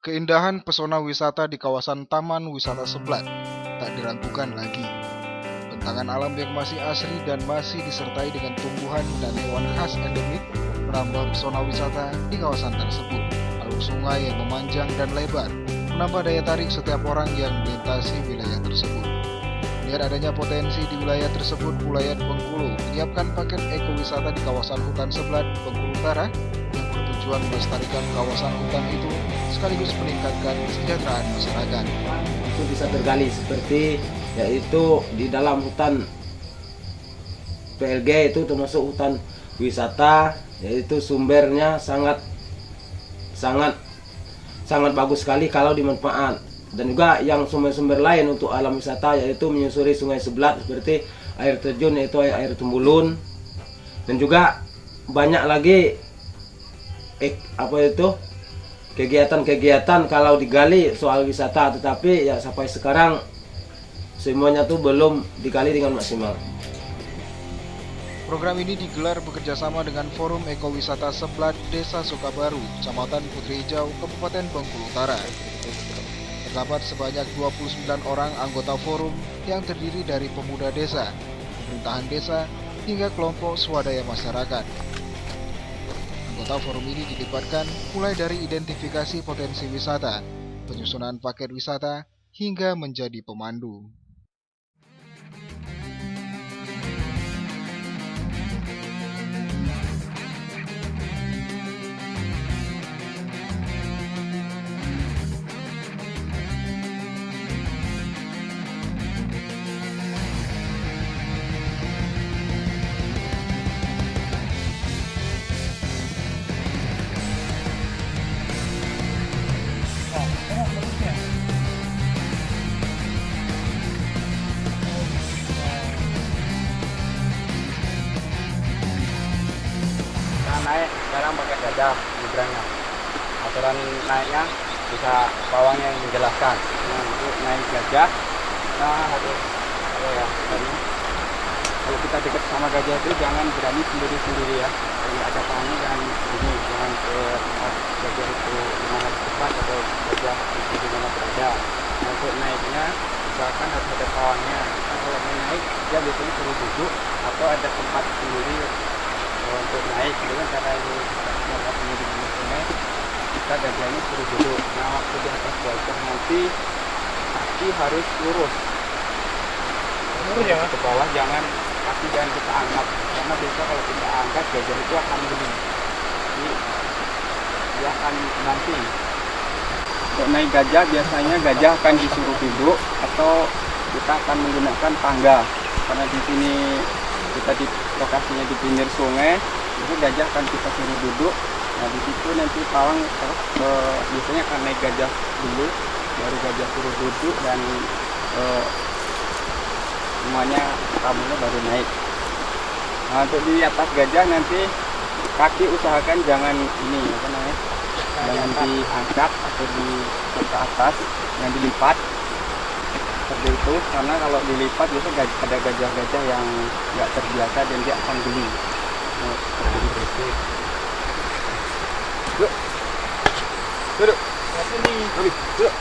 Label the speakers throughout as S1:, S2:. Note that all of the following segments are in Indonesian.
S1: Keindahan pesona wisata di kawasan Taman Wisata Seblat tak diragukan lagi. Bentangan alam yang masih asri dan masih disertai dengan tumbuhan dan hewan khas endemik menambah pesona wisata di kawasan tersebut. Alur sungai yang memanjang dan lebar menambah daya tarik setiap orang yang melintasi wilayah tersebut. Melihat adanya potensi di wilayah tersebut, Wilayah Bengkulu menyiapkan paket ekowisata di kawasan hutan Seblat, Bengkulu Utara yang bertujuan melestarikan kawasan hutan itu sekaligus meningkatkan kesejahteraan masyarakat.
S2: Itu bisa tergali seperti yaitu di dalam hutan PLG itu termasuk hutan wisata, yaitu sumbernya sangat bagus sekali kalau dimanfaat. Dan juga yang sumber-sumber lain untuk alam wisata yaitu menyusuri sungai Seblat seperti air terjun yaitu air Tembulun, dan juga banyak lagi kegiatan-kegiatan kalau digali soal wisata, tetapi ya sampai sekarang semuanya tuh belum digali dengan maksimal.
S1: Program ini digelar bekerjasama dengan Forum Ekowisata Seblat Desa Sukabaru, Kecamatan Putri Hijau, Kabupaten Bengkulu Utara. Terdapat sebanyak 29 orang anggota forum yang terdiri dari pemuda desa, pemerintahan desa, hingga kelompok swadaya masyarakat. Anggota forum ini dilibatkan mulai dari identifikasi potensi wisata, penyusunan paket wisata, hingga menjadi pemandu.
S3: Naik sekarang pakai gajah nyebrangnya. Aturan naiknya bisa pawangnya yang menjelaskan. Nah, untuk naik gajah, kita harus kalau kita dekat sama gajah itu jangan berani sendiri ya. Kalau ada pawangnya jangan ke gajah itu di mana tepat atau gajah itu di mana berada. Nah, untuk naiknya misalkan harus ada pawangnya. Nah, kalau mau naik dia biasanya suruh duduk atau ada tempat sendiri untuk naik dengan cara ini di sungai kita gajahnya suruh duduk. Nah, waktu di atas gajah nanti kaki harus lurus ya ke bawah, kaki jangan kita angkat karena biasa kalau kita angkat gajah itu akan geli, jadi dia akan nanti. Untuk naik gajah biasanya gajah akan disuruh duduk atau kita akan menggunakan tangga karena di sini kita di lokasinya di pinggir sungai, itu gajah akan kita suruh duduk. Nah, di situ nanti pawang biasanya akan naik gajah dulu, baru gajah suruh duduk dan semuanya tamunya baru naik. Nah, untuk di atas gajah nanti kaki usahakan jangan jangan diangkat atau ke atas, jangan dilipat seperti itu, karena kalau dilipat biasanya ada gajah-gajah yang nggak terbiasa dan dia akan geli. Duduk. Duduk.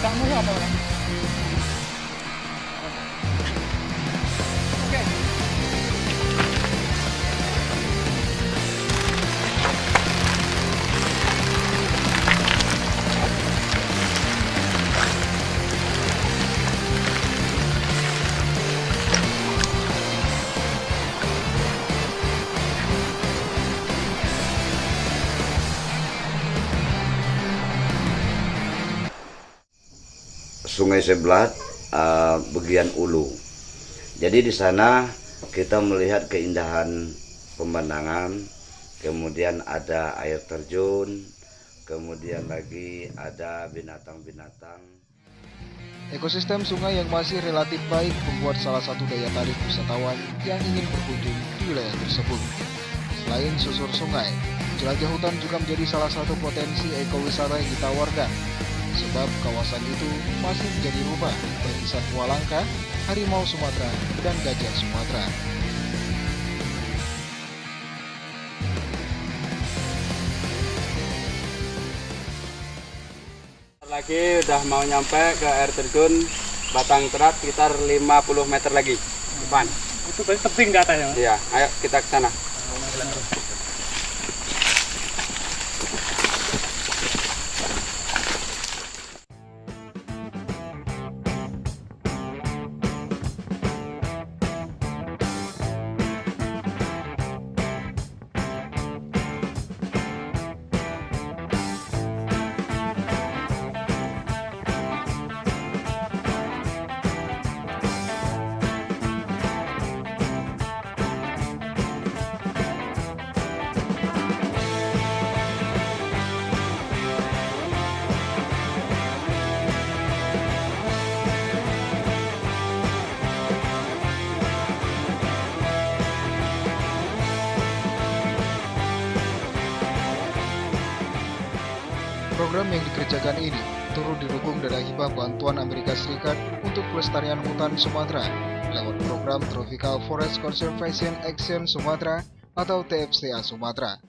S3: Kamu apa orang?
S4: Sungai Seblat bagian ulu. Jadi di sana kita melihat keindahan pemandangan, kemudian ada air terjun, kemudian lagi ada binatang-binatang.
S1: Ekosistem sungai yang masih relatif baik membuat salah satu daya tarik wisatawan yang ingin berkunjung di wilayah tersebut. Selain susur sungai, Jelajah hutan juga menjadi salah satu potensi ekowisata yang ditawarkan, sebab kawasan itu masih menjadi rumah bagi satwa langka, harimau Sumatera, dan gajah Sumatera.
S3: Lagi udah mau nyampe ke air terjun Batang Terat sekitar 50 meter lagi depan.
S5: Itu berarti tebing ke atas ya, Mas?
S3: Iya, ayo kita ke sana.
S1: Program yang dikerjakan ini turut didukung dari hibah bantuan Amerika Serikat untuk pelestarian hutan Sumatera lewat program Tropical Forest Conservation Action Sumatera atau TFCA Sumatera.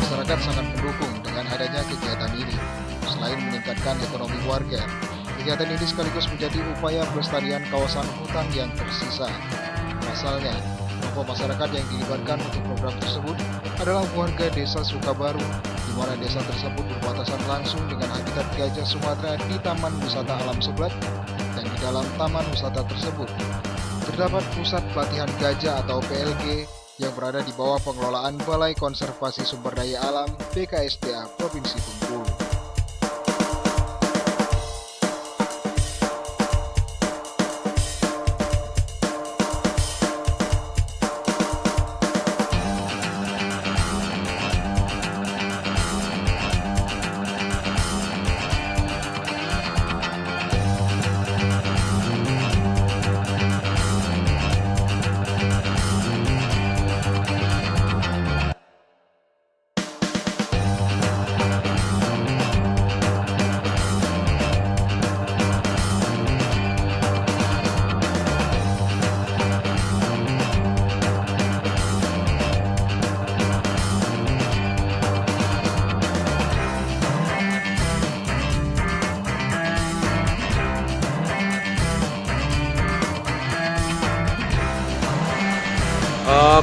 S1: Masyarakat sangat mendukung dengan adanya kegiatan ini. Selain meningkatkan ekonomi warga, kegiatan ini sekaligus menjadi upaya pelestarian kawasan hutan yang tersisa. Pasalnya, kelompok masyarakat yang dilibatkan untuk program tersebut adalah warga desa Sukabaru, di mana desa tersebut berbatasan langsung dengan habitat gajah Sumatera di Taman Wisata Alam Seblat, dan di dalam Taman Wisata tersebut terdapat pusat pelatihan gajah atau PLG yang berada di bawah pengelolaan Balai Konservasi Sumber Daya Alam BKSDA Provinsi Bengkulu.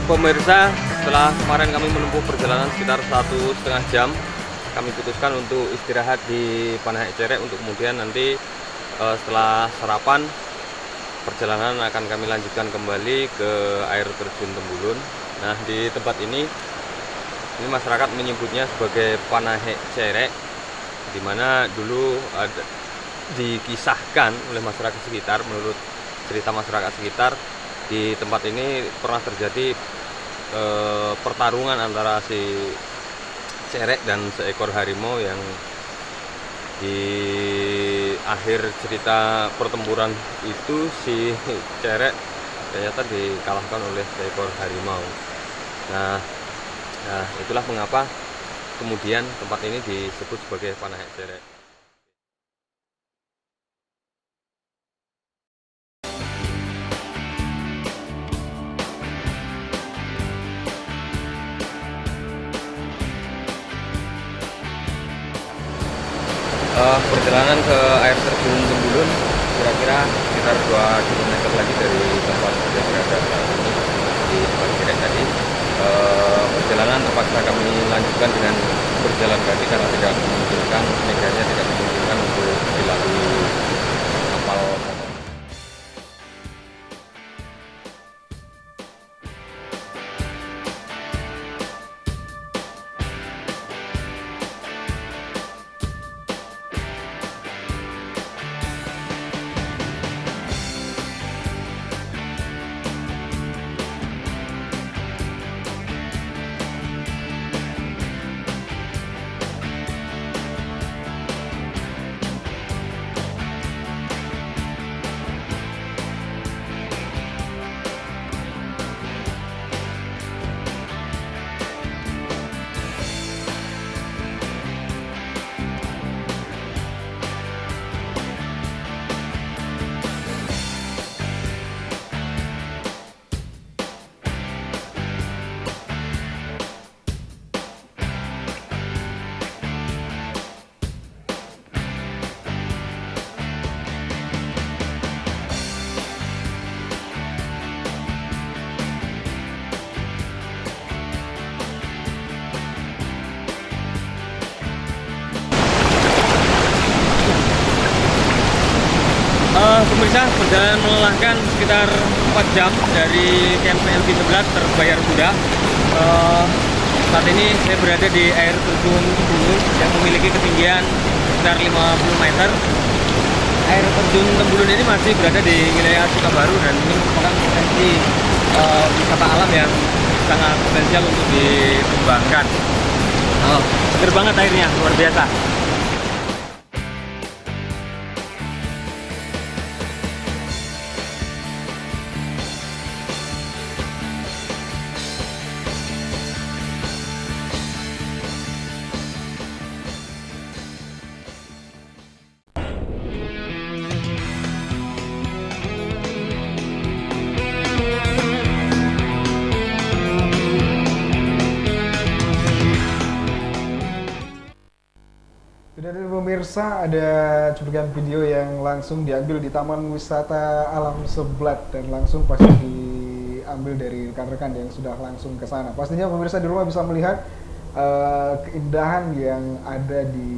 S6: Pemirsa, setelah kemarin kami menempuh perjalanan sekitar 1,5 jam, kami putuskan untuk istirahat di Panahek Cerek untuk kemudian nanti setelah sarapan perjalanan akan kami lanjutkan kembali ke air terjun Tembulun. Nah, di tempat ini masyarakat menyebutnya sebagai Panahek Cerek, di mana dulu ada dikisahkan oleh masyarakat sekitar, menurut cerita masyarakat sekitar, di tempat ini pernah terjadi pertarungan antara si cerek dan seekor harimau yang di akhir cerita pertempuran itu si cerek ternyata dikalahkan oleh seekor harimau. Nah, itulah mengapa kemudian tempat ini disebut sebagai Panahek Cerek. Perjalanan ke air terjun Tembulun kira-kira sekitar 2 km lagi dari tempat saya berada di Panahek tadi. Perjalanan terpaksa kami lanjutkan dengan berjalan kaki karena tidak memungkinkan, meganya tidak memungkinkan untuk dilalui kapal motor. Pemirsa, perjalanan melelahkan sekitar 4 jam dari camp LB Sebelat terbayar sudah. Saat ini saya berada di air terjun Tembulun yang memiliki ketinggian sekitar 50 meter. Air terjun Tembulun ini masih berada di wilayah Sukabaru dan ini merupakan potensi wisata alam yang sangat potensial untuk dikembangkan. Seger banget airnya, luar biasa.
S1: Dan pemirsa, ada cuplikan video yang langsung diambil di Taman Wisata Alam Seblat dan langsung pasti diambil dari rekan-rekan yang sudah langsung ke sana. Pastinya pemirsa di rumah bisa melihat keindahan yang ada di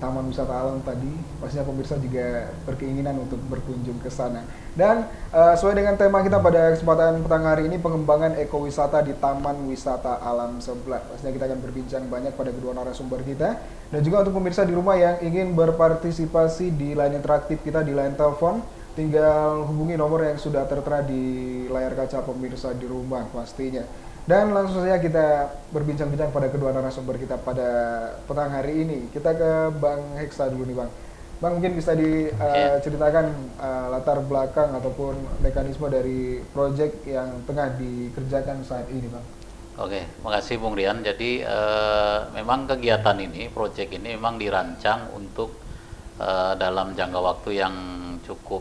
S1: Taman Wisata Alam tadi. Pastinya pemirsa juga berkeinginan untuk berkunjung ke sana. Dan sesuai dengan tema kita pada kesempatan petang hari ini, pengembangan ekowisata di Taman Wisata Alam Seblat. Pastinya kita akan berbincang banyak pada kedua narasumber kita. Dan juga untuk pemirsa di rumah yang ingin berpartisipasi di line interaktif kita di line telepon, tinggal hubungi nomor yang sudah tertera di layar kaca pemirsa di rumah pastinya. Dan langsung saja kita berbincang-bincang pada kedua narasumber kita pada petang hari ini. Kita ke Bang Heksa dulu nih Bang. Bang, mungkin bisa diceritakan latar belakang ataupun mekanisme dari proyek yang tengah dikerjakan saat ini Bang.
S7: Oke, makasih Bung Rian. Jadi memang kegiatan ini, proyek ini memang dirancang untuk dalam jangka waktu yang cukup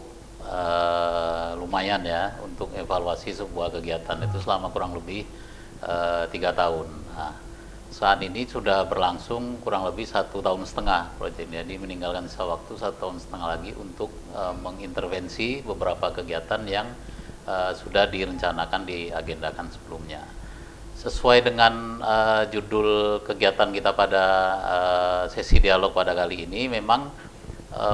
S7: lumayan ya, untuk evaluasi sebuah kegiatan itu selama kurang lebih 3 tahun. Nah, saat ini sudah berlangsung kurang lebih 1,5 tahun proyek ini. Jadi meninggalkan sisa waktu 1,5 tahun lagi untuk mengintervensi beberapa kegiatan yang sudah direncanakan, diagendakan sebelumnya. Sesuai dengan judul kegiatan kita pada sesi dialog pada kali ini, memang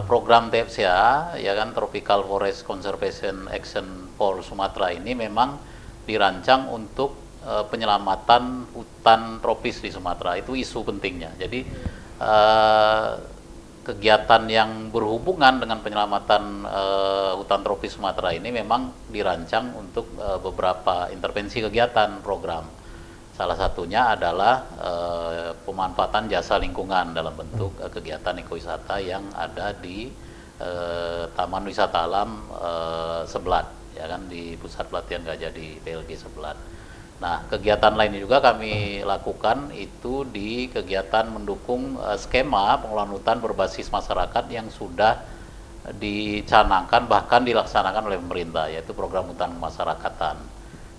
S7: program TFCA, ya kan, Tropical Forest Conservation Action for Sumatera ini memang dirancang untuk penyelamatan hutan tropis di Sumatera. Itu isu pentingnya. Jadi kegiatan yang berhubungan dengan penyelamatan hutan tropis Sumatera ini memang dirancang untuk beberapa intervensi kegiatan program. Salah satunya adalah pemanfaatan jasa lingkungan dalam bentuk kegiatan ekowisata yang ada di Taman Wisata Alam Seblat, ya kan, di Pusat Pelatihan Gajah di PLG Seblat. Nah, kegiatan lainnya juga kami lakukan itu di kegiatan mendukung skema pengelolaan hutan berbasis masyarakat yang sudah dicanangkan bahkan dilaksanakan oleh pemerintah, yaitu program hutan kemasyarakatan.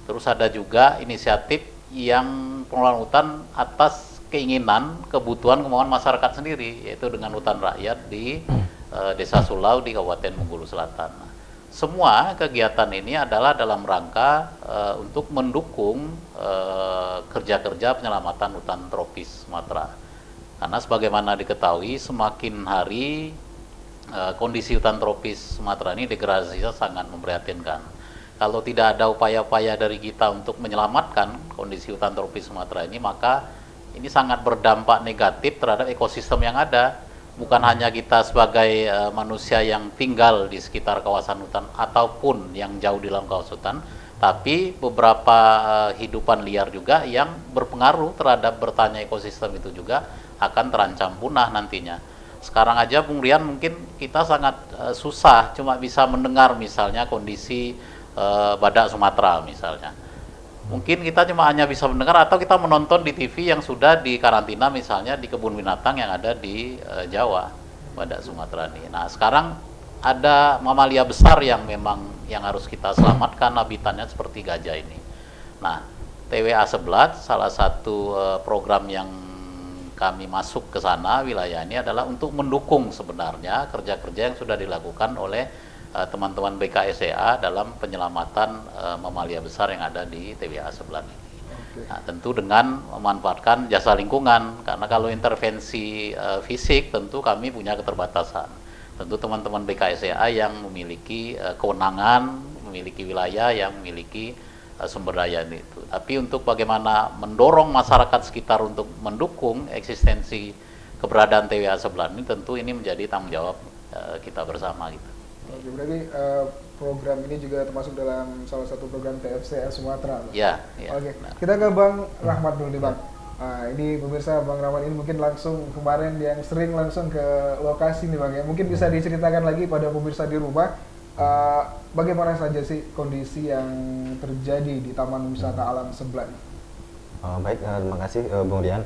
S7: Terus ada juga inisiatif yang pengelolaan hutan atas keinginan, kebutuhan, kemauan masyarakat sendiri, yaitu dengan hutan rakyat di Desa Sulau di Kabupaten Bengkulu Selatan. Semua kegiatan ini adalah dalam rangka untuk mendukung kerja-kerja penyelamatan hutan tropis Sumatera. Karena sebagaimana diketahui, semakin hari kondisi hutan tropis Sumatera ini degradasinya sangat memprihatinkan. Kalau tidak ada upaya-upaya dari kita untuk menyelamatkan kondisi hutan tropis Sumatera ini, maka ini sangat berdampak negatif terhadap ekosistem yang ada. Bukan hanya kita sebagai manusia yang tinggal di sekitar kawasan hutan ataupun yang jauh di dalam kawasan hutan, tapi beberapa hidupan liar juga yang berpengaruh terhadap bertanya ekosistem itu juga akan terancam punah nantinya. Sekarang aja Bung Rian, mungkin kita sangat susah cuma bisa mendengar misalnya kondisi badak Sumatera misalnya. Mungkin kita cuma hanya bisa mendengar atau kita menonton di TV yang sudah dikarantina misalnya di kebun binatang yang ada di Jawa, badak Sumatera ini. Nah, sekarang ada mamalia besar yang memang yang harus kita selamatkan habitatnya seperti gajah ini. Nah, TWA Seblat salah satu program yang kami masuk ke sana wilayah ini adalah untuk mendukung sebenarnya kerja-kerja yang sudah dilakukan oleh teman-teman BKSDA dalam penyelamatan mamalia besar yang ada di TWA Seblat ini. Nah, tentu dengan memanfaatkan jasa lingkungan, karena kalau intervensi fisik tentu kami punya keterbatasan. tentu teman-teman BKSDA yang memiliki kewenangan, memiliki wilayah yang memiliki sumber daya itu. Tapi untuk bagaimana mendorong masyarakat sekitar untuk mendukung eksistensi keberadaan TWA Sebelat ini, tentu ini menjadi tanggung jawab kita bersama gitu.
S1: Oke, berarti program ini juga termasuk dalam salah satu program TFCA Sumatera.
S7: Ya.
S1: Oke, kita ke Bang Rahmat dulu nih Bang. Ini pemirsa, Bang Rahmat ini mungkin langsung kemarin yang sering langsung ke lokasi nih Bang ya. Mungkin bisa diceritakan lagi pada pemirsa di rumah bagaimana saja sih kondisi yang terjadi di Taman Wisata Alam Sebelat?
S8: Baik, terima kasih Bung Rian.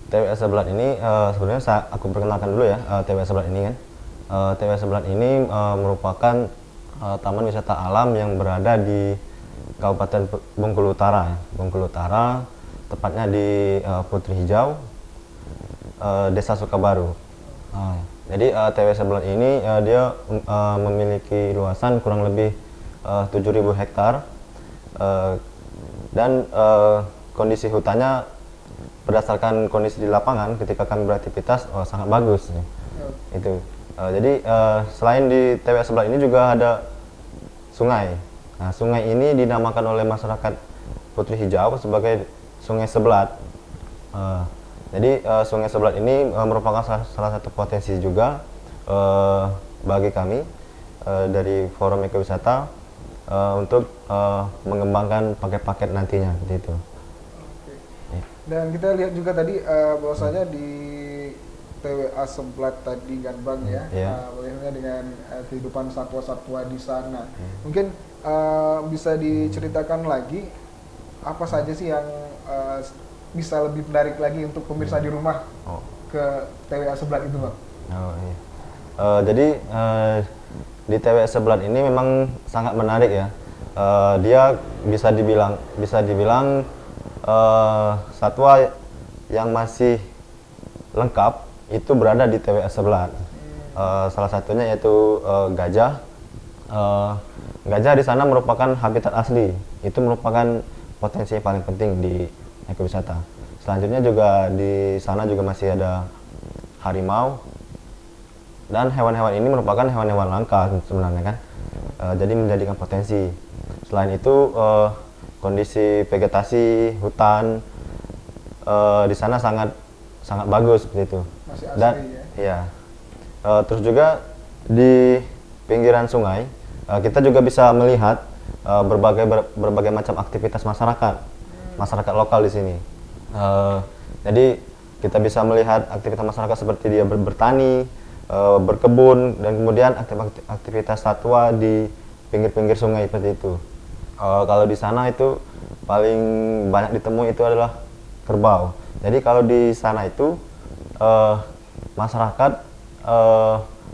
S8: TWA Sebelat ini sebenarnya aku perkenalkan dulu ya. TWA Sebelat ini kan. TWA Sebelat ini merupakan taman wisata alam yang berada di Kabupaten Bengkulu Utara. Bengkulu Utara, tepatnya di Putri Hijau, Desa Sukabaru. Jadi TWA Sebelat ini dia memiliki luasan kurang lebih 7.000 hektar dan kondisi hutannya berdasarkan kondisi di lapangan ketika kami beraktivitas sangat bagus. Itu. Jadi selain di TWA Sebelat ini juga ada sungai. Nah, sungai ini dinamakan oleh masyarakat Putri Hijau sebagai Sungai Sebelat. Jadi Sungai Sebelat ini merupakan salah satu potensi juga bagi kami dari Forum Ekowisata untuk mengembangkan paket-paket nantinya seperti itu.
S1: Dan kita lihat juga tadi bahwasanya di TWA Sebelat tadi kan Bang ya, bagaimana dengan kehidupan satwa-satwa di sana. Mungkin bisa diceritakan lagi apa saja sih yang bisa lebih menarik lagi untuk pemirsa di rumah ke TWA Sebelat itu Bang?
S8: Jadi di TWA Sebelat ini memang sangat menarik ya. Dia bisa dibilang satwa yang masih lengkap itu berada di TWA Sebelat. Salah satunya yaitu gajah. Gajah di sana merupakan habitat asli. Itu merupakan potensi yang paling penting di ekowisata. Selanjutnya juga di sana juga masih ada harimau. Dan hewan-hewan ini merupakan hewan-hewan langka sebenarnya kan. Jadi menjadikan potensi. Selain itu kondisi vegetasi hutan di sana sangat bagus seperti itu.
S1: Masih asli,
S8: dan ya. Terus juga di pinggiran sungai kita juga bisa melihat berbagai macam aktivitas masyarakat lokal di sini. Jadi kita bisa melihat aktivitas masyarakat seperti dia bertani, berkebun, dan kemudian aktivitas satwa di pinggir-pinggir sungai seperti itu. Kalau di sana itu paling banyak ditemui itu adalah kerbau. Jadi kalau di sana itu masyarakat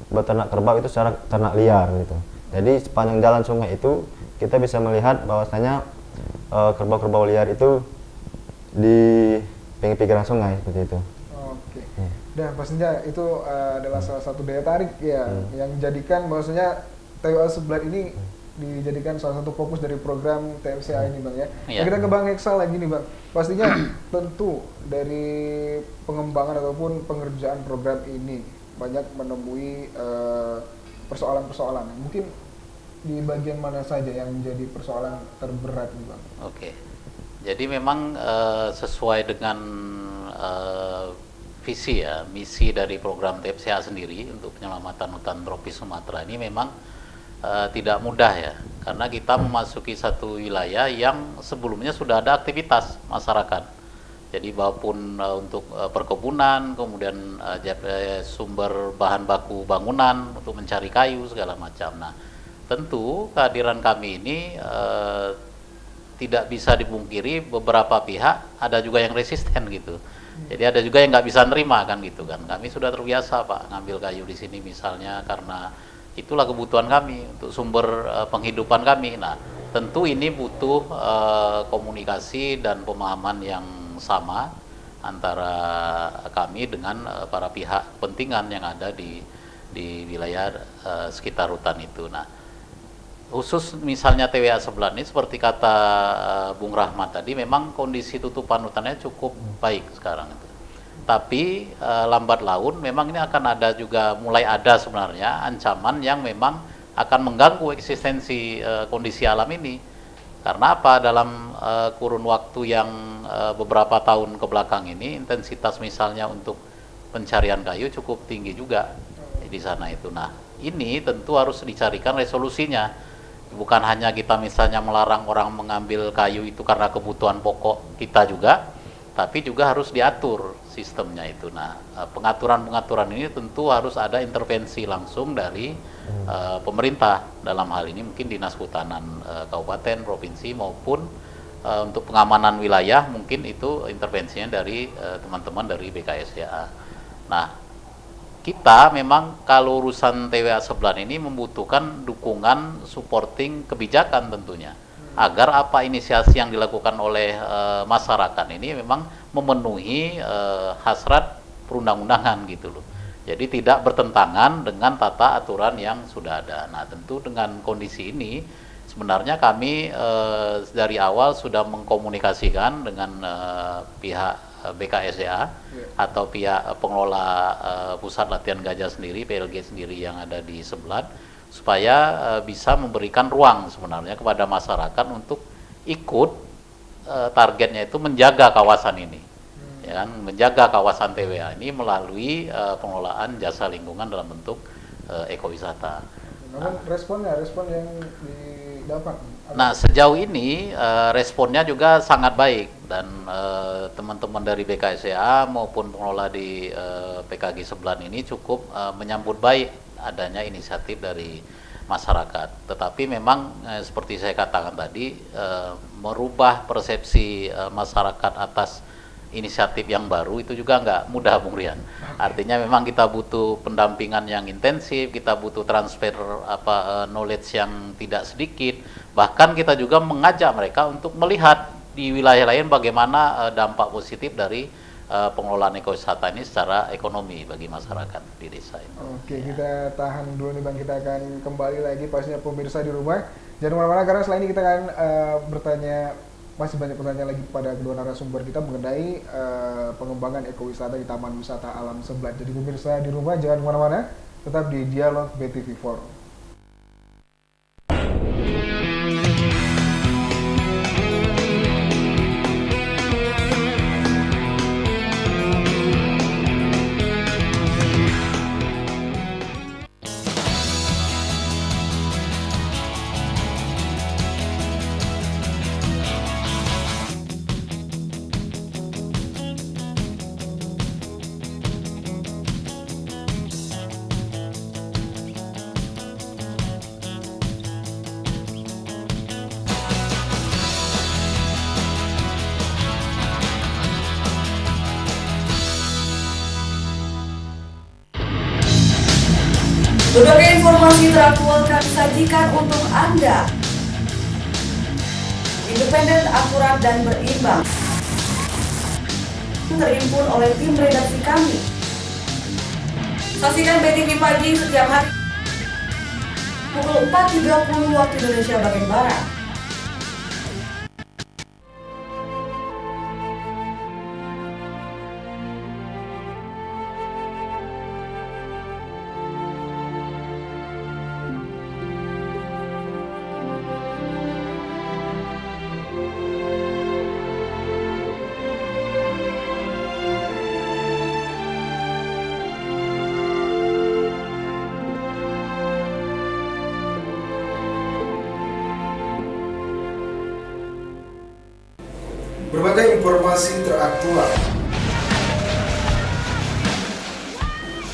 S8: beternak kerbau itu secara ternak liar gitu. Jadi sepanjang jalan sungai itu kita bisa melihat bahwasanya kerbau-kerbau liar itu di pinggir-pinggiran sungai seperti itu.
S1: Oke. Dan pastinya itu adalah salah satu daya tarik ya yang menjadikan bahwasanya TWA Sebelat ini dijadikan salah satu fokus dari program TFCA ini Bang ya. Nah, kita ke Bang Heksal lagi nih Bang. Pastinya tentu dari pengembangan ataupun pengerjaan program ini banyak menemui persoalan-persoalan. Mungkin di bagian mana saja yang menjadi persoalan terberat nih Bang?
S7: Oke. Jadi memang sesuai dengan visi ya, misi dari program TFCA sendiri untuk penyelamatan hutan tropis Sumatera ini memang tidak mudah ya, karena kita memasuki satu wilayah yang sebelumnya sudah ada aktivitas masyarakat. Jadi maupun untuk perkebunan, kemudian sumber bahan baku bangunan untuk mencari kayu segala macam. Nah, tentu kehadiran kami ini tidak bisa dipungkiri, beberapa pihak ada juga yang resisten gitu. Jadi ada juga yang nggak bisa nerima kan gitu kan. Kami sudah terbiasa Pak ngambil kayu di sini misalnya karena itulah kebutuhan kami untuk sumber penghidupan kami. Nah, tentu ini butuh komunikasi dan pemahaman yang sama antara kami dengan para pihak kepentingan yang ada di wilayah sekitar hutan itu. Nah, khusus misalnya TWA Sebelat ini seperti kata Bung Rahmat tadi, memang kondisi tutupan hutannya cukup baik sekarang itu. Tapi lambat laun memang ini akan ada juga, mulai ada sebenarnya ancaman yang memang akan mengganggu eksistensi kondisi alam ini. Karena apa? Dalam kurun waktu yang beberapa tahun ke belakang ini, intensitas misalnya untuk pencarian kayu cukup tinggi juga di sana itu. Nah, ini tentu harus dicarikan resolusinya. Bukan hanya kita misalnya melarang orang mengambil kayu itu karena kebutuhan pokok kita juga, tapi juga harus diatur sistemnya itu. Nah, pengaturan-pengaturan ini tentu harus ada intervensi langsung dari pemerintah, dalam hal ini mungkin Dinas Kehutanan Kabupaten, Provinsi, maupun untuk pengamanan wilayah mungkin itu intervensinya dari teman-teman dari BKSDA. Nah, kita memang kalau urusan TWA Seblat ini membutuhkan dukungan supporting kebijakan tentunya, agar apa inisiasi yang dilakukan oleh masyarakat ini memang memenuhi hasrat perundang-undangan gitu loh. Jadi tidak bertentangan dengan tata aturan yang sudah ada. Nah, tentu dengan kondisi ini sebenarnya kami dari awal sudah mengkomunikasikan dengan pihak BKSDA atau pihak pengelola pusat latihan gajah sendiri, PLG sendiri yang ada di Seblat, supaya bisa memberikan ruang sebenarnya kepada masyarakat untuk ikut targetnya itu menjaga kawasan ini, ya kan, menjaga kawasan TWA ini melalui pengelolaan jasa lingkungan dalam bentuk ekowisata.
S1: Namun respon yang didapat.
S7: Nah, sejauh ini responnya juga sangat baik, dan teman-teman dari BKSDA maupun pengelola di PKG Seblat ini cukup menyambut baik adanya inisiatif dari masyarakat. Tetapi memang seperti saya katakan tadi, merubah persepsi masyarakat atas inisiatif yang baru itu juga nggak mudah, Bung Rian. Artinya memang kita butuh pendampingan yang intensif, kita butuh transfer knowledge yang tidak sedikit. Bahkan kita juga mengajak mereka untuk melihat di wilayah lain bagaimana dampak positif dari pengelolaan ekowisata ini secara ekonomi bagi masyarakat di desa ini.
S1: Oke, kita tahan dulu nih Bang, kita akan kembali lagi pastinya pemirsa di rumah. Jangan kemana-mana karena setelah ini kita akan masih banyak pertanyaan lagi kepada kedua narasumber kita mengenai pengembangan ekowisata di Taman Wisata Alam Seblat. Jadi pemirsa di rumah jangan kemana-mana, tetap di Dialog BTV Forum.
S9: Berbagai informasi teraktual kami sajikan untuk Anda. Independen, akurat, dan berimbang. Terhimpun oleh tim redaksi kami. Saksikan BTV Pagi setiap hari pukul 4.30 waktu Indonesia bagian Barat.
S1: Berbagai informasi teraktual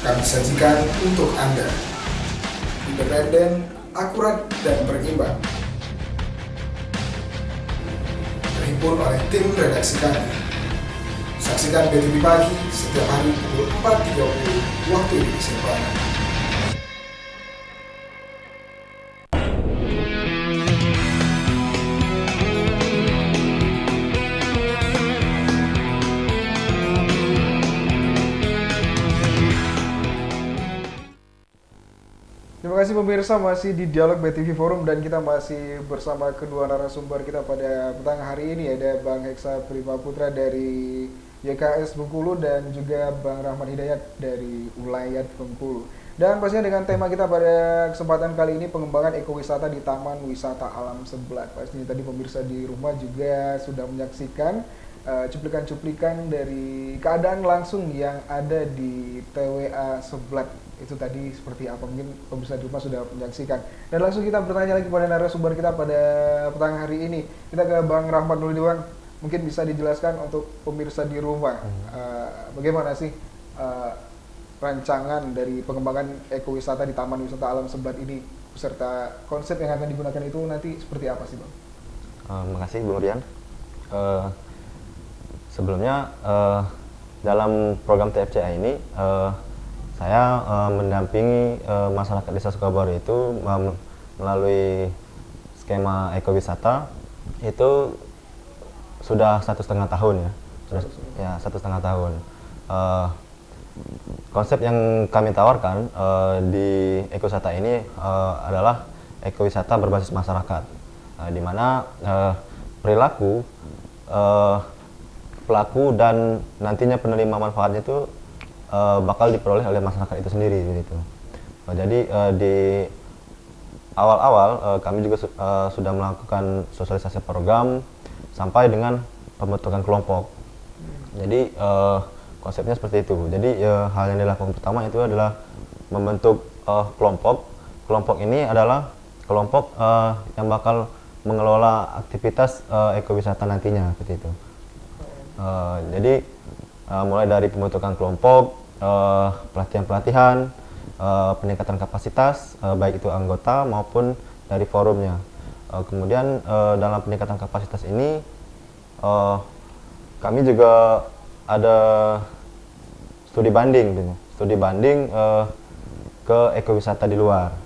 S1: kami sajikan untuk Anda. Independen, akurat, dan berimbang. Terhimpun oleh tim redaksi kami. Saksikan BTV Pagi setiap hari pukul 4.30 waktu Indonesia Barat. Terima kasih pemirsa, masih di Dialog BTV Forum dan kita masih bersama kedua narasumber kita pada petang hari ini. Ada Bang Heksa Prima Putra dari YKS Bengkulu dan juga Bang Rahmat Hidayat dari Ulayat Bengkulu. Dan pastinya dengan tema kita pada kesempatan kali ini pengembangan ekowisata di Taman Wisata Alam Seblat. Pastinya tadi pemirsa di rumah juga sudah menyaksikan cuplikan-cuplikan dari keadaan langsung yang ada di TWA Seblat. Itu tadi seperti apa, mungkin pemirsa di rumah sudah menyaksikan. Dan langsung kita bertanya lagi pada narasumber kita pada petang hari ini. Kita ke Bang Rahmat Nulidiwan, mungkin bisa dijelaskan untuk pemirsa di rumah bagaimana sih rancangan dari pengembangan ekowisata di Taman Wisata Alam Seblat ini beserta konsep yang akan digunakan itu nanti seperti apa sih, Bang?
S8: Makasih Bung Rian. Sebelumnya dalam program TFCA ini saya mendampingi masyarakat Desa Sukabaru itu melalui skema ekowisata itu sudah 1,5 tahun ya, sudah 1,5 tahun. Konsep yang kami tawarkan di ekowisata ini adalah ekowisata berbasis masyarakat, di mana perilaku pelaku dan nantinya penerima manfaatnya itu bakal diperoleh oleh masyarakat itu sendiri gitu. Jadi di awal-awal kami juga sudah melakukan sosialisasi program sampai dengan pembentukan kelompok. Jadi konsepnya seperti itu. Jadi hal yang dilakukan pertama itu adalah membentuk kelompok. Kelompok ini adalah kelompok yang bakal mengelola aktivitas ekowisata nantinya seperti itu. Jadi mulai dari pembentukan kelompok, pelatihan-pelatihan, peningkatan kapasitas, baik itu anggota maupun dari forumnya. Kemudian dalam peningkatan kapasitas ini kami juga ada studi banding ke ekowisata di luar.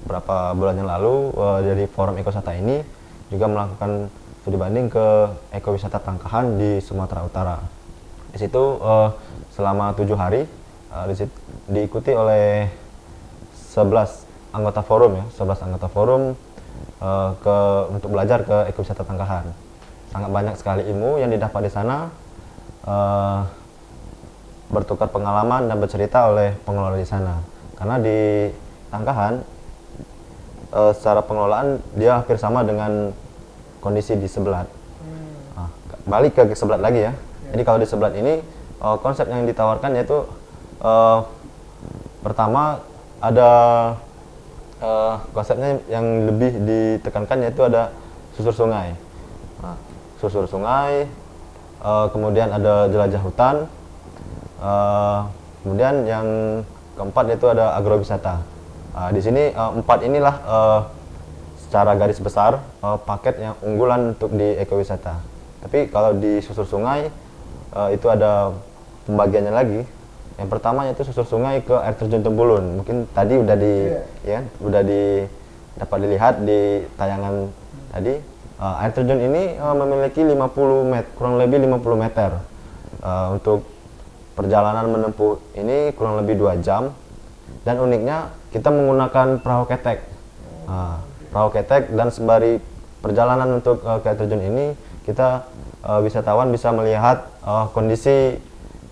S8: Beberapa bulan yang lalu dari forum ekowisata ini juga melakukan studi banding ke ekowisata Tangkahan di Sumatera Utara. Di situ selama 7 hari diikuti oleh 11 anggota forum ya, 11 anggota forum untuk belajar ke ekowisata Tangkahan. Sangat banyak sekali ilmu yang didapat di sana. Bertukar pengalaman dan bercerita oleh pengelola di sana, karena di Tangkahan secara pengelolaan dia hampir sama dengan kondisi di Seblat. Balik ke Seblat lagi ya. Jadi kalau di Seblat ini konsep yang ditawarkan yaitu pertama ada konsepnya yang lebih ditekankan yaitu ada susur sungai. Susur sungai, kemudian ada jelajah hutan, kemudian yang keempat yaitu ada agrowisata. Di sini 4 inilah secara garis besar paket yang unggulan untuk di ekowisata. Tapi kalau di susur sungai itu ada pembagiannya lagi. Yang pertama yaitu susur sungai ke air terjun Tembulun. Mungkin tadi udah dapat dilihat di tayangan tadi. Air terjun ini memiliki 50 meter, kurang lebih 50 meter. Untuk perjalanan menempuh ini kurang lebih 2 jam. Dan uniknya kita menggunakan perahu ketek. Perahu ketek, dan sembari perjalanan untuk ke air terjun ini kita wisatawan bisa melihat kondisi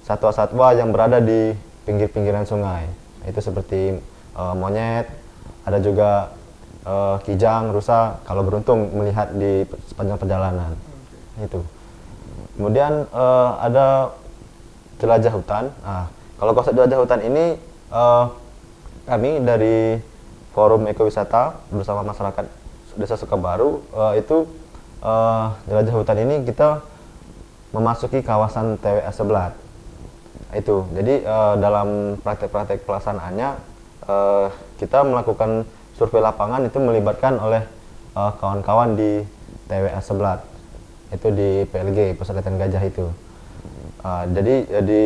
S8: satwa-satwa yang berada di pinggir-pinggiran sungai. Itu seperti monyet, ada juga kijang, rusa kalau beruntung melihat di sepanjang perjalanan. Itu. Kemudian ada jelajah hutan. Kalau konsep jelajah hutan ini kami dari Forum Ekowisata bersama masyarakat Desa Sukabaru itu jelajah hutan ini kita memasuki kawasan TWA Seblat. Itu. Jadi dalam praktek-praktek pelaksanaannya kita melakukan survei lapangan itu melibatkan oleh kawan-kawan di TWA Seblat. Itu di PLG, Pusat Latihan Gajah itu. Jadi di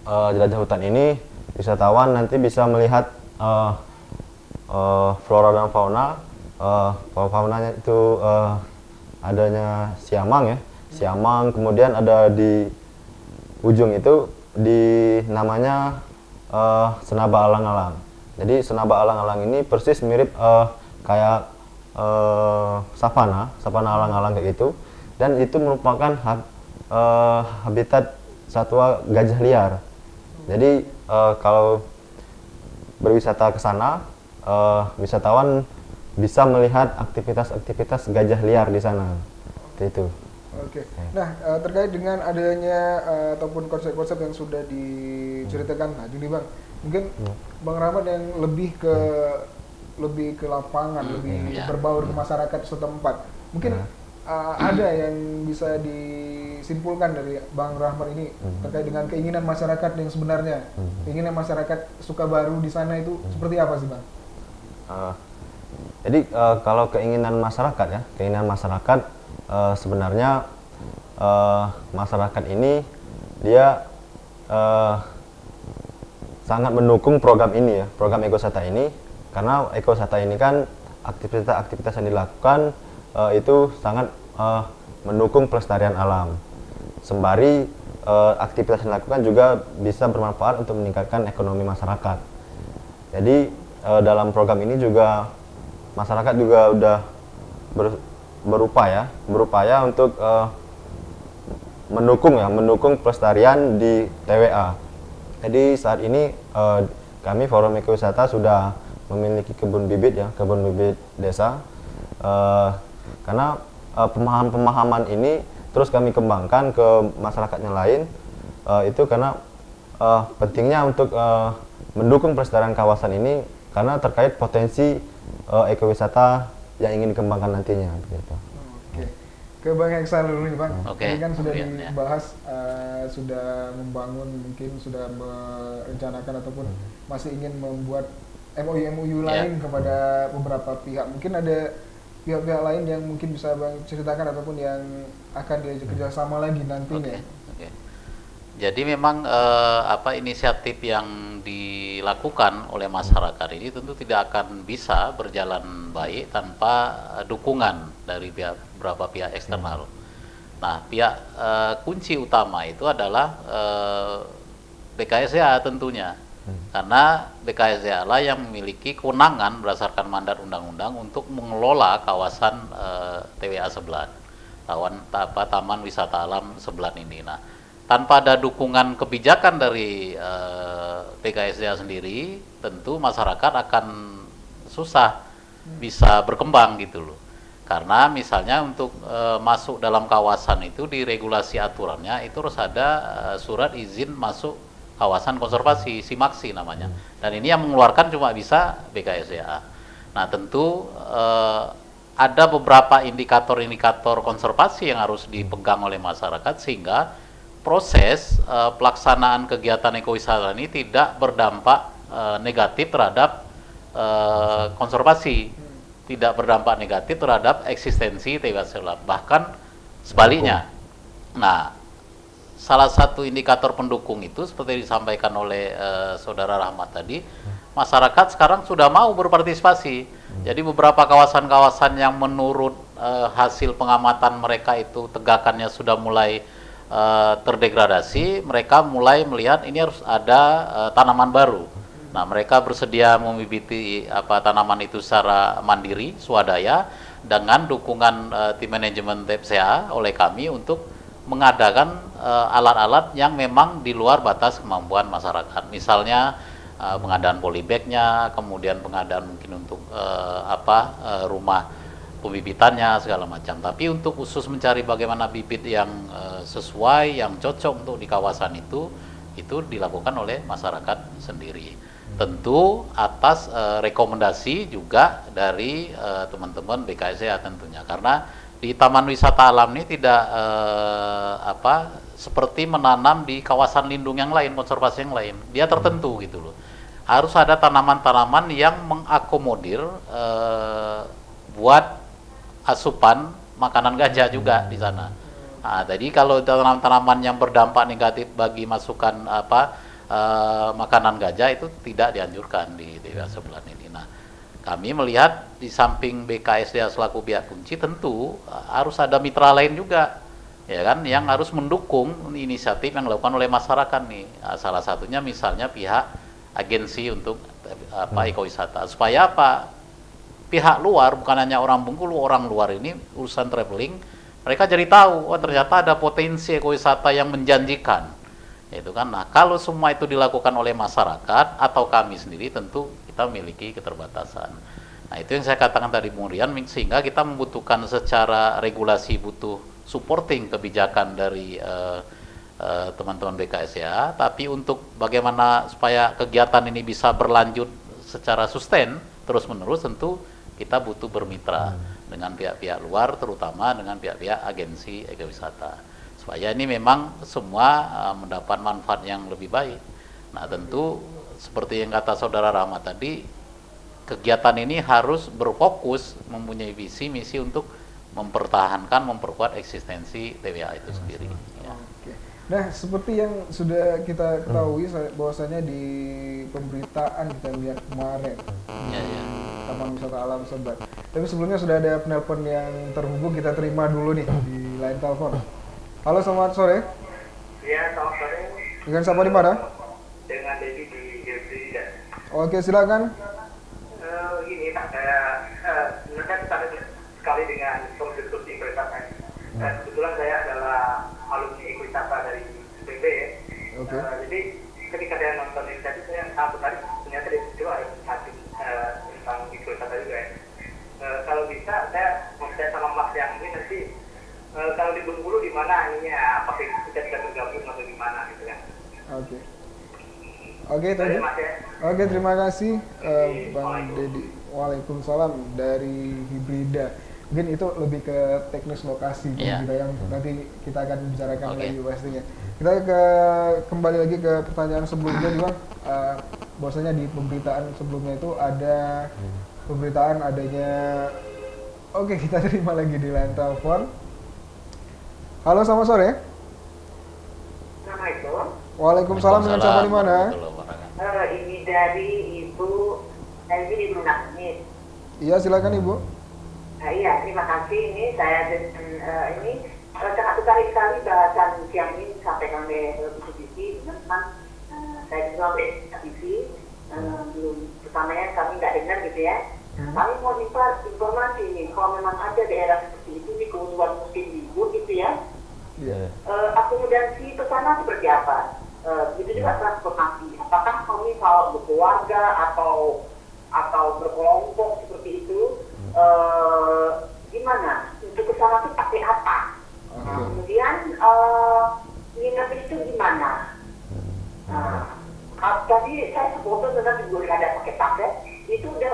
S8: jelajah hutan ini wisatawan nanti bisa melihat flora dan fauna. Faunanya itu adanya siamang ya, siamang. Kemudian ada di ujung itu namanya senaba alang-alang. Jadi senaba alang-alang ini persis mirip kayak savana alang-alang kayak gitu. Dan itu merupakan hak habitat satwa gajah liar. Jadi kalau berwisata ke sana, wisatawan bisa melihat aktivitas gajah liar di sana. Seperti itu.
S1: Oke. Nah, terkait dengan adanya ataupun konsep-konsep yang sudah diceritakan tadi nih Bang, mungkin Bang Rahmat yang lebih ke lapangan, lebih berbaur ke masyarakat setempat. Mungkin ada yang bisa disimpulkan dari Bang Rahmat ini terkait dengan keinginan masyarakat yang sebenarnya, keinginan masyarakat Sukabaru di sana itu seperti apa sih Bang?
S8: Jadi kalau keinginan masyarakat sebenarnya masyarakat ini dia sangat mendukung program ini ya, program ekowisata ini, karena ekowisata ini kan aktivitas yang dilakukan itu sangat mendukung pelestarian alam. Sembari aktivitas yang dilakukan juga bisa bermanfaat untuk meningkatkan ekonomi masyarakat. Jadi dalam program ini juga masyarakat juga udah berupaya untuk mendukung pelestarian di TWA. Jadi saat ini kami Forum Ekowisata sudah memiliki kebun bibit desa. Karena pemahaman ini terus kami kembangkan ke masyarakat yang lain, itu karena pentingnya untuk mendukung pelestarian kawasan ini karena terkait potensi ekowisata yang ingin dikembangkan nantinya begitu.
S1: Oke. Ke Bang Heksan dulu nih Bang. Ini kan sudah
S7: Kemudian,
S1: dibahas, sudah membangun, mungkin sudah merencanakan ataupun masih ingin membuat MOU lain kepada beberapa pihak. Mungkin ada pihak-pihak lain yang mungkin bisa Bang ceritakan ataupun yang akan diajak kerjasama lagi nantinya.
S7: Oke. Jadi memang inisiatif yang dilakukan oleh masyarakat ini tentu tidak akan bisa berjalan baik tanpa dukungan dari beberapa pihak eksternal. Nah, pihak kunci utama itu adalah BKSDA tentunya. Karena BKSDA lah yang memiliki kewenangan berdasarkan mandat undang-undang untuk mengelola kawasan TWA Seblat, Taman Wisata Alam Seblat ini. Nah, tanpa ada dukungan kebijakan dari BKSDA sendiri, tentu masyarakat akan susah bisa berkembang gitu loh. Karena misalnya untuk masuk dalam kawasan itu di regulasi aturannya itu harus ada surat izin masuk kawasan konservasi, SIMAKSI namanya. Dan ini yang mengeluarkan cuma bisa BKSDA. Nah, tentu ada beberapa indikator-indikator konservasi yang harus dipegang oleh masyarakat sehingga proses pelaksanaan kegiatan ekowisata ini tidak berdampak negatif terhadap konservasi, tidak berdampak negatif terhadap eksistensi TWA Seblat, bahkan sebaliknya. Nah, salah satu indikator pendukung itu seperti disampaikan oleh Saudara Rahmat tadi, masyarakat sekarang sudah mau berpartisipasi. Jadi beberapa kawasan-kawasan yang menurut hasil pengamatan mereka itu tegakannya sudah mulai terdegradasi, mereka mulai melihat ini harus ada tanaman baru. Nah, mereka bersedia membibiti tanaman itu secara mandiri, swadaya, dengan dukungan tim manajemen TPCA oleh kami untuk mengadakan alat-alat yang memang di luar batas kemampuan masyarakat. Misalnya pengadaan polybagnya, kemudian pengadaan mungkin untuk rumah pembibitannya segala macam. Tapi untuk khusus mencari bagaimana bibit yang sesuai, yang cocok untuk di kawasan itu dilakukan oleh masyarakat sendiri. Tentu atas rekomendasi juga dari teman-teman BKSDA tentunya, karena di Taman Wisata Alam ini tidak seperti menanam di kawasan lindung yang lain, konservasi yang lain. Dia tertentu gitu loh. Harus ada tanaman-tanaman yang mengakomodir buat asupan makanan gajah juga di sana. Nah, jadi kalau tanaman-tanaman yang berdampak negatif bagi masukan makanan gajah itu tidak dianjurkan di TWA Seblat ini. Nah, kami melihat di samping BKSDA selaku pihak kunci tentu harus ada mitra lain juga, ya kan, yang harus mendukung inisiatif yang dilakukan oleh masyarakat nih. Nah, salah satunya misalnya pihak agensi untuk ekowisata, supaya pihak luar, bukan hanya orang Bengkulu, orang luar ini urusan traveling, mereka jadi tahu, oh ternyata ada potensi ekowisata yang menjanjikan. Itu kan. Nah, kalau semua itu dilakukan oleh masyarakat atau kami sendiri, tentu kita memiliki keterbatasan. Nah, itu yang saya katakan tadi Bung Rian, sehingga kita membutuhkan secara regulasi butuh supporting kebijakan dari teman-teman BKSDA, tapi untuk bagaimana supaya kegiatan ini bisa berlanjut secara sustain terus-menerus, tentu kita butuh bermitra dengan pihak-pihak luar, terutama dengan pihak-pihak agensi ekowisata. Supaya ini memang semua mendapat manfaat yang lebih baik. Nah, tentu seperti yang kata Saudara Rahmat tadi, kegiatan ini harus berfokus mempunyai visi misi untuk mempertahankan, memperkuat eksistensi TWA itu sendiri. Ya.
S1: Nah, seperti yang sudah kita ketahui bahwasanya di pemberitaan kita lihat kemarin Taman Wisata Alam Seblat. Tapi sebelumnya sudah ada penelpon yang terhubung, kita terima dulu nih di line telepon. Halo, selamat sore.
S10: Iya, selamat sore.
S1: Dengan siapa di mana?
S10: Dengan Dedi di Gerbrida.
S1: Oke, silakan.
S10: Gini Pak, saya sebenarnya tertarik sekali dengan konstruksi ekowisata. Kebetulan saya adalah alumni ekowisata dari SPB ya.
S1: Oke.
S10: Jadi ketika saya nonton ini tadi, saya sangat tertarik. Ternyata di situ ada hasil tentang ekowisata juga ya. Kalau bisa, saya sama Mas yang ini nanti kalau di Bengkulu di mana ininya, apakah kita bisa bergabung atau gimana gitu ya.
S1: Oke. Oke, tadi. Oke, terima kasih Bang Dedi. Waalaikumsalam dari Hibrida. Mungkin itu lebih ke teknis lokasi kita yang nanti kita akan bicarakan lagi pastinya. Kita kembali lagi ke pertanyaan sebelumnya juga, bahwasanya di pemberitaan sebelumnya itu ada pemberitaan adanya. Oke, kita terima lagi di line telepon. Halo, selamat sore.
S10: Assalamualaikum.
S1: Waalaikumsalam, dengan siapa di mana?
S10: Ini dari Ibu Elvi di Brunei.
S1: Iya, silakan Ibu.
S10: Iya, terima kasih. Ini saya ini sangat tertarik sekali bahasan siang ini disampaikan oleh Bu Susi. Memang saya juga TV belum pertamanya kami nggak dengar gitu ya. Kami mau informasi nih, kalau memang ada daerah seperti itu di kebutuhan musim libur gitu ya. Akomodasi ke sana seperti apa? Itu juga transportasi. Apakah kami kalau berkeluarga atau berkelompok seperti itu? Gimana? Untuk ke sana itu pakai apa? Kemudian nginep itu gimana? Tadi saya foto dengan juga ada pakai paket. Itu udah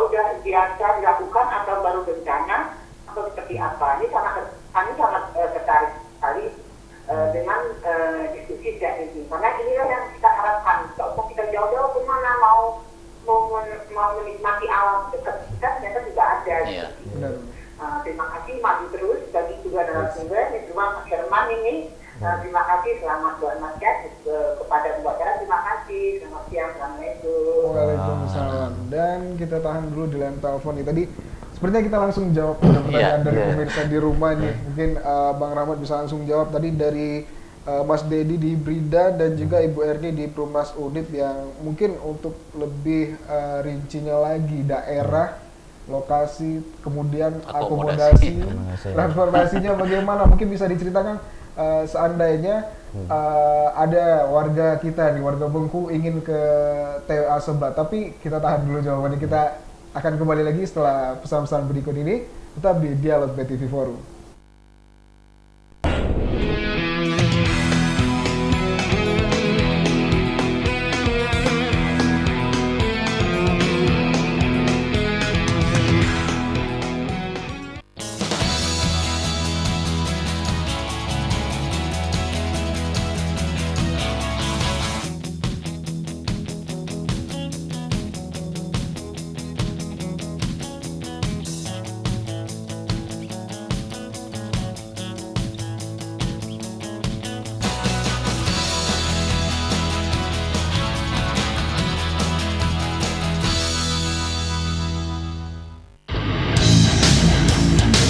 S10: udah biasa dilakukan atau baru rencana atau seperti apa? Ini kami sangat tertarik sekali dengan diskusi kayak ini, karena inilah yang kita harapkan. Tidak usah kita jauh-jauh kemana, mau menikmati alam dekat kita ternyata juga ada. Terima kasih, maju terus bagi juga narasumber. Terima Mas Herman ini. Terima kasih, selamat buat Mas Kat, kepada Bu acara. Terima kasih, selamat siang, assalamualaikum.
S1: Waalaikumsalam. Dan kita tahan dulu di line telepon nih. Tadi sepertinya kita langsung jawab pertanyaan dari pemirsa di rumah nih. Mungkin Bang Rahmat bisa langsung jawab tadi dari Mas Dedi di Brida dan juga Ibu Erni di Perumas Udip, yang mungkin untuk lebih rincinya lagi daerah, lokasi, kemudian akomodasi, transportasinya bagaimana, mungkin bisa diceritakan. Seandainya ada warga kita nih, warga Bengkulu ingin ke TWA Seblat, tapi kita tahan dulu jawabannya. Kita akan kembali lagi setelah pesan-pesan berikut ini. Tetap di Dialog BTV Forum.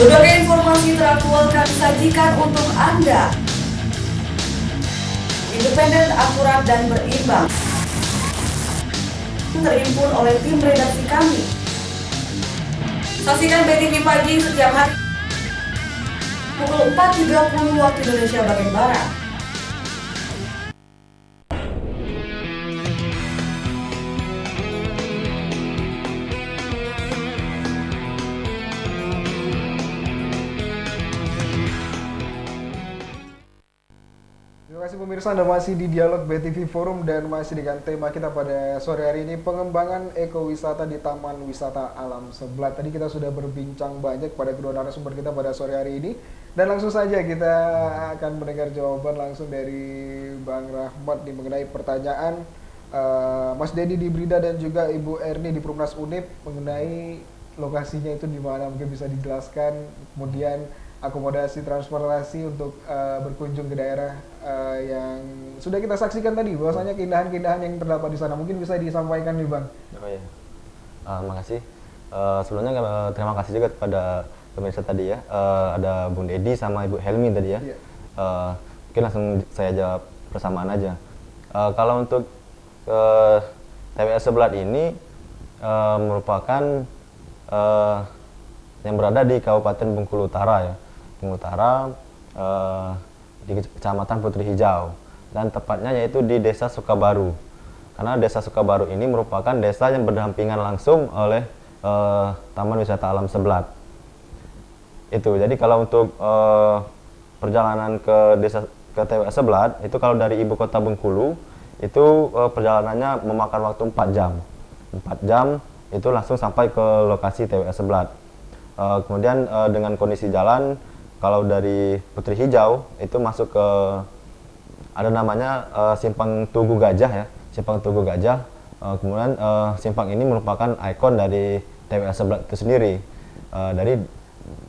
S9: Berbagai informasi teraktual kami sajikan untuk Anda. Independen, akurat, dan berimbang. Terhimpun oleh tim redaksi kami. Saksikan BTV Pagi setiap hari pukul 4.30 waktu Indonesia bagian Barat.
S1: Terima kasih pemirsa, Anda masih di Dialog BTV Forum dan masih dengan tema kita pada sore hari ini, pengembangan ekowisata di Taman Wisata Alam Seblat. Tadi kita sudah berbincang banyak pada kedua narasumber kita pada sore hari ini, dan langsung saja kita akan mendengar jawaban langsung dari Bang Rahmat mengenai pertanyaan Mas Dedi di Brida dan juga Ibu Erni di Perumnas Unip mengenai lokasinya itu di mana, mungkin bisa dijelaskan, kemudian akomodasi transportasi untuk berkunjung ke daerah yang sudah kita saksikan tadi, bahwasanya keindahan-keindahan yang terdapat di sana. Mungkin bisa disampaikan nih Bang.
S8: Oh iya, makasih. Sebelumnya terima kasih juga kepada pemirsa tadi ya. Ada Bung Dedi sama Ibu Helmi tadi ya.
S1: Iya.
S8: Mungkin langsung saya jawab bersamaan aja. Kalau untuk TWS Seblat ini merupakan yang berada di Kabupaten Bengkulu Utara ya. Bengkulu Utara di Kecamatan Putri Hijau, dan tepatnya yaitu di Desa Sukabaru. Karena Desa Sukabaru ini merupakan desa yang berdampingan langsung oleh Taman Wisata Alam Seblat. Itu. Jadi kalau untuk perjalanan ke TWS Seblat itu kalau dari ibu kota Bengkulu itu perjalanannya memakan waktu 4 jam. 4 jam itu langsung sampai ke lokasi TWS Seblat. Kemudian dengan kondisi jalan, kalau dari Putri Hijau itu masuk ke ada namanya Simpang Tugu Gajah ya, Simpang Tugu Gajah. Kemudian simpang ini merupakan ikon dari TWS Seblat itu sendiri.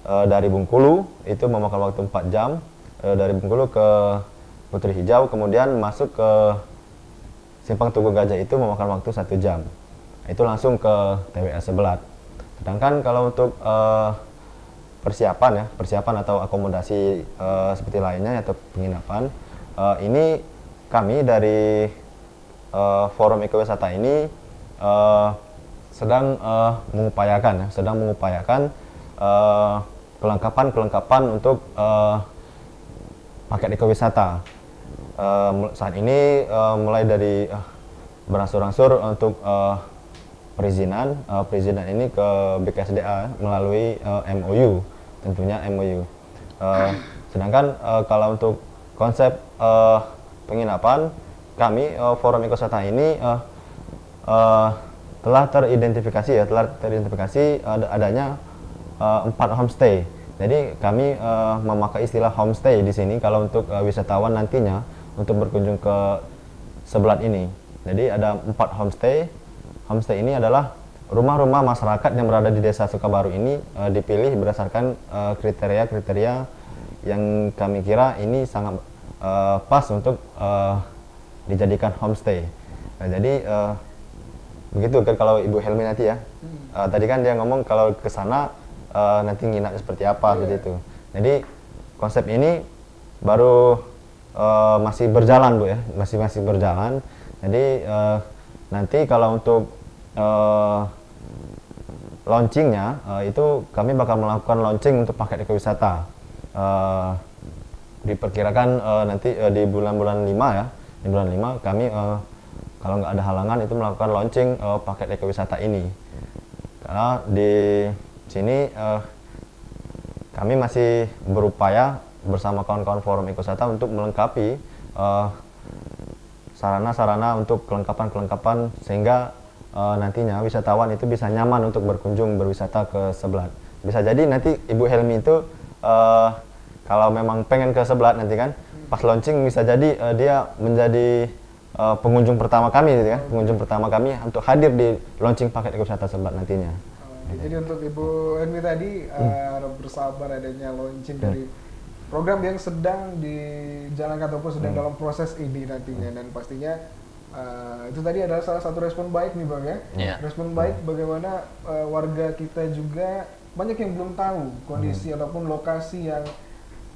S8: Dari Bengkulu itu memakan waktu 4 jam, dari Bengkulu ke Putri Hijau, kemudian masuk ke Simpang Tugu Gajah itu memakan waktu 1 jam. Itu langsung ke TWS Seblat. Sedangkan kalau untuk persiapan atau akomodasi seperti lainnya atau penginapan, ini kami dari Forum Ekowisata ini sedang mengupayakan kelengkapan untuk paket ekowisata. Saat ini mulai dari berangsur-angsur untuk perizinan ini ke BKSDA melalui MOU, tentunya MOU. Sedangkan kalau untuk konsep penginapan, kami Forum Ekowisata ini telah teridentifikasi adanya 4 homestay. Jadi kami memakai istilah homestay di sini kalau untuk wisatawan nantinya untuk berkunjung ke Seblat ini. Jadi ada 4 homestay. Homestay ini adalah rumah-rumah masyarakat yang berada di Desa Sukabaru ini dipilih berdasarkan kriteria-kriteria yang kami kira ini sangat pas untuk dijadikan homestay. Nah, jadi begitu kan kalau Ibu Helmi nanti ya. Tadi kan dia ngomong kalau ke sana nanti nginap seperti apa gitu. Jadi konsep ini baru masih berjalan Bu ya, masih berjalan. Jadi nanti kalau untuk launchingnya itu kami bakal melakukan launching untuk paket ekowisata. Diperkirakan nanti di bulan-bulan 5 ya, di bulan 5 kami kalau nggak ada halangan itu melakukan launching paket ekowisata ini. Karena di sini kami masih berupaya bersama kawan-kawan Forum Ekowisata untuk melengkapi sarana-sarana untuk kelengkapan sehingga nantinya wisatawan itu bisa nyaman untuk berwisata ke Seblat. Bisa jadi nanti Ibu Helmi itu kalau memang pengen ke Seblat nanti kan pas launching bisa jadi dia menjadi pengunjung pertama kami gitu ya, pengunjung pertama kami untuk hadir di launching paket ekowisata Seblat nantinya.
S1: Jadi untuk Ibu Helmi tadi harap bersabar adanya launching dari program yang sedang dijalankan ataupun sedang dalam proses ini nantinya, dan pastinya itu tadi adalah salah satu respon baik nih Bang ya. Respon baik bagaimana warga kita juga banyak yang belum tahu kondisi ataupun lokasi yang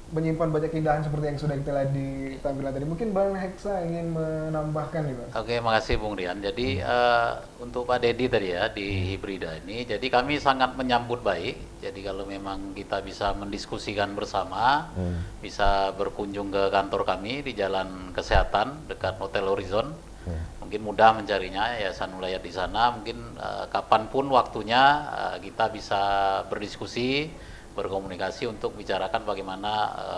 S1: menyimpan banyak keindahan seperti yang sudah kita lihat di tampilan tadi. Mungkin Bang Heksa ingin menambahkan nih Bang.
S7: Oke, makasih Bung Rian. Jadi untuk Pak Dedi tadi ya di Hibrida ini, jadi kami sangat menyambut baik. Jadi kalau memang kita bisa mendiskusikan bersama, bisa berkunjung ke kantor kami di Jalan Kesehatan dekat Hotel Horizon. Mungkin mudah mencarinya, Yayasan Ulayat di sana. Mungkin kapanpun waktunya kita bisa berdiskusi, berkomunikasi untuk bicarakan bagaimana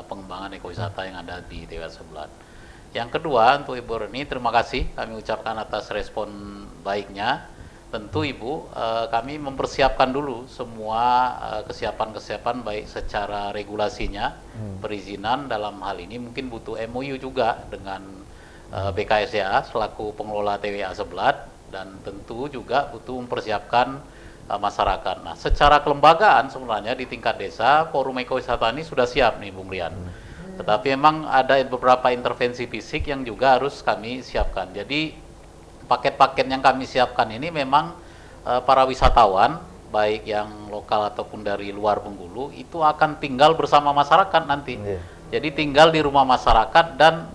S7: pengembangan ekowisata yang ada di TWA Seblat. Yang kedua, untuk Ibu Reni, terima kasih kami ucapkan atas respon baiknya. Tentu Ibu, kami mempersiapkan dulu semua kesiapan-kesiapan baik secara regulasinya, perizinan dalam hal ini mungkin butuh MOU juga dengan BKSDA selaku pengelola TWA Seblat, dan tentu juga butuh mempersiapkan masyarakat. Nah, secara kelembagaan sebenarnya di tingkat desa, forum ekowisata ini sudah siap nih Bung Rian. Tetapi memang ada beberapa intervensi fisik yang juga harus kami siapkan. Jadi paket-paket yang kami siapkan ini memang para wisatawan, baik yang lokal ataupun dari luar Bengkulu, itu akan tinggal bersama masyarakat nanti. Jadi tinggal di rumah masyarakat dan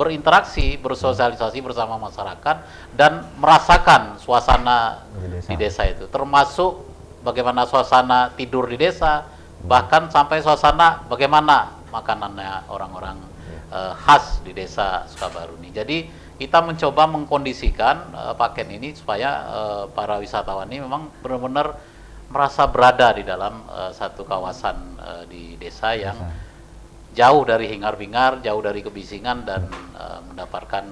S7: berinteraksi, bersosialisasi bersama masyarakat dan merasakan suasana di desa itu, termasuk bagaimana suasana tidur di desa, bahkan sampai suasana bagaimana makanannya orang-orang khas di desa Sukabaru ini. Jadi kita mencoba mengkondisikan paket ini supaya para wisatawan ini memang benar-benar merasa berada di dalam satu kawasan di desa yang jauh dari hingar-bingar, jauh dari kebisingan, dan mendapatkan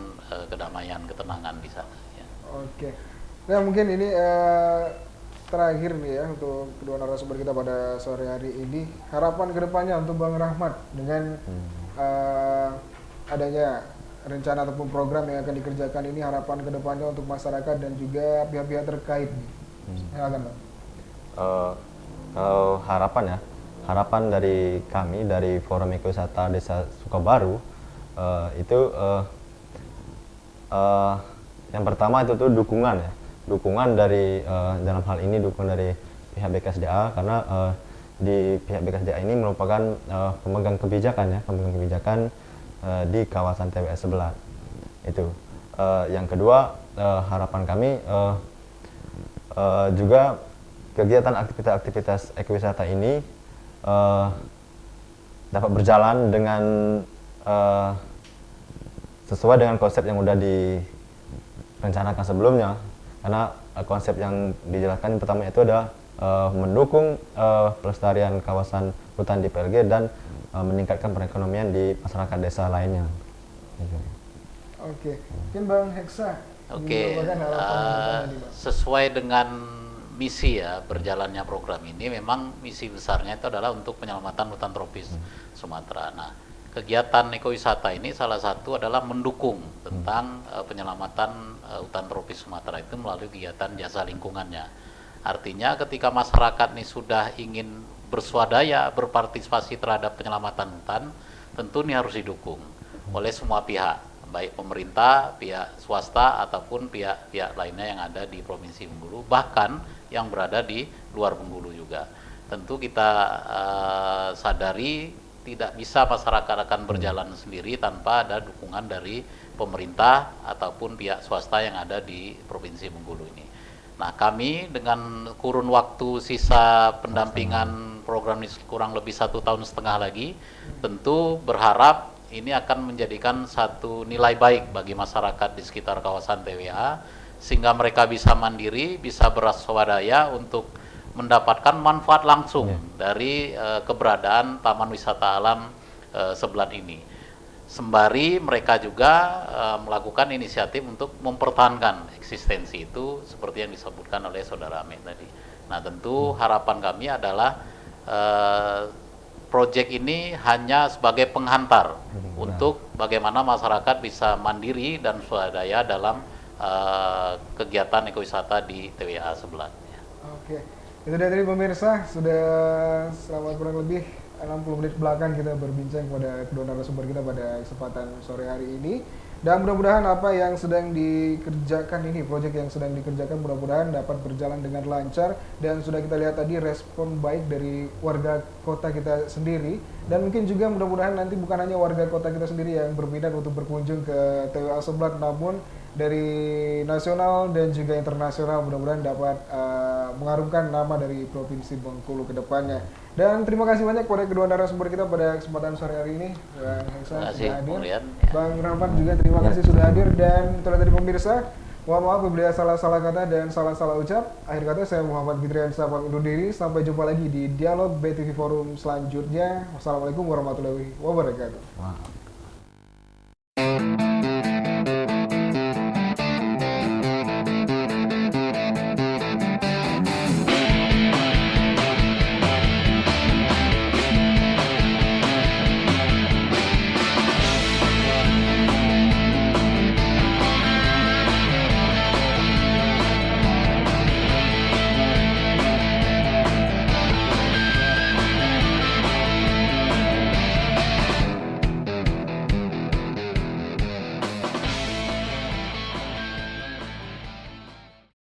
S7: kedamaian, ketenangan di sana. Ya.
S1: Oke, nah mungkin ini terakhir nih ya untuk kedua narasumber kita pada sore hari ini. Harapan kedepannya untuk Bang Rahmat dengan adanya rencana ataupun program yang akan dikerjakan ini, harapan kedepannya untuk masyarakat dan juga pihak-pihak terkait. Silakan Bang.
S8: Kalau harapan ya, harapan dari kami dari Forum Ekowisata Desa Sukabaru itu yang pertama itu tuh dukungan ya, dukungan dari dalam hal ini dukungan dari pihak BKSDA, karena di pihak BKSDA ini merupakan pemegang kebijakan ya, pemegang kebijakan di kawasan TWA Seblat itu. Yang kedua, harapan kami juga kegiatan aktivitas ekowisata ini dapat berjalan dengan sesuai dengan konsep yang sudah direncanakan sebelumnya, karena konsep yang dijelaskan pertama itu adalah mendukung pelestarian kawasan hutan di PLG dan meningkatkan perekonomian di masyarakat desa lainnya.
S1: Oke, mungkin Bang Heksa.
S7: Oke, sesuai dengan misi ya berjalannya program ini, memang misi besarnya itu adalah untuk penyelamatan hutan tropis Sumatera. Nah, kegiatan ekowisata ini salah satu adalah mendukung tentang penyelamatan hutan tropis Sumatera itu melalui kegiatan jasa lingkungannya. Artinya ketika masyarakat ini sudah ingin berswadaya, berpartisipasi terhadap penyelamatan hutan, tentu ini harus didukung oleh semua pihak, baik pemerintah, pihak swasta, ataupun pihak-pihak lainnya yang ada di Provinsi Bengkulu, bahkan yang berada di luar Bengkulu juga. Tentu kita sadari tidak bisa masyarakat akan berjalan sendiri tanpa ada dukungan dari pemerintah ataupun pihak swasta yang ada di Provinsi Bengkulu ini. Nah, kami dengan kurun waktu sisa pendampingan program ini kurang lebih 1,5 tahun lagi, tentu berharap ini akan menjadikan satu nilai baik bagi masyarakat di sekitar kawasan TWA, sehingga mereka bisa mandiri, bisa beraswadaya untuk mendapatkan manfaat langsung dari keberadaan Taman Wisata Alam Seblat ini. Sembari mereka juga melakukan inisiatif untuk mempertahankan eksistensi itu seperti yang disebutkan oleh Saudara Ahmed tadi. Nah, tentu harapan kami adalah proyek ini hanya sebagai penghantar untuk bagaimana masyarakat bisa mandiri dan swadaya dalam kegiatan ekowisata di TWA Seblat.
S1: Oke, itu dari pemirsa, sudah selama kurang lebih 60 menit belakang kita berbincang pada kedua narasumber kita pada kesempatan sore hari ini. Dan mudah-mudahan apa yang sedang dikerjakan ini, proyek yang sedang dikerjakan mudah-mudahan dapat berjalan dengan lancar. Dan sudah kita lihat tadi respon baik dari warga kota kita sendiri. Dan mungkin juga mudah-mudahan nanti bukan hanya warga kota kita sendiri yang berminat untuk berkunjung ke TWA Seblat, namun dari nasional dan juga internasional mudah-mudahan dapat mengharumkan nama dari Provinsi Bengkulu ke depannya. Dan terima kasih banyak kepada kedua narasumber kita pada kesempatan sore hari ini. Bang Heksan sudah hadir, Bang Rahmat juga terima kasih sudah hadir. Dan itulah tadi pemirsa, mohon maaf apabila salah-salah kata dan salah-salah ucap. Akhir kata saya Muhammad Fitrian Sahabat undur diri. Sampai jumpa lagi di Dialog BTV Forum selanjutnya. Wassalamualaikum warahmatullahi wabarakatuh.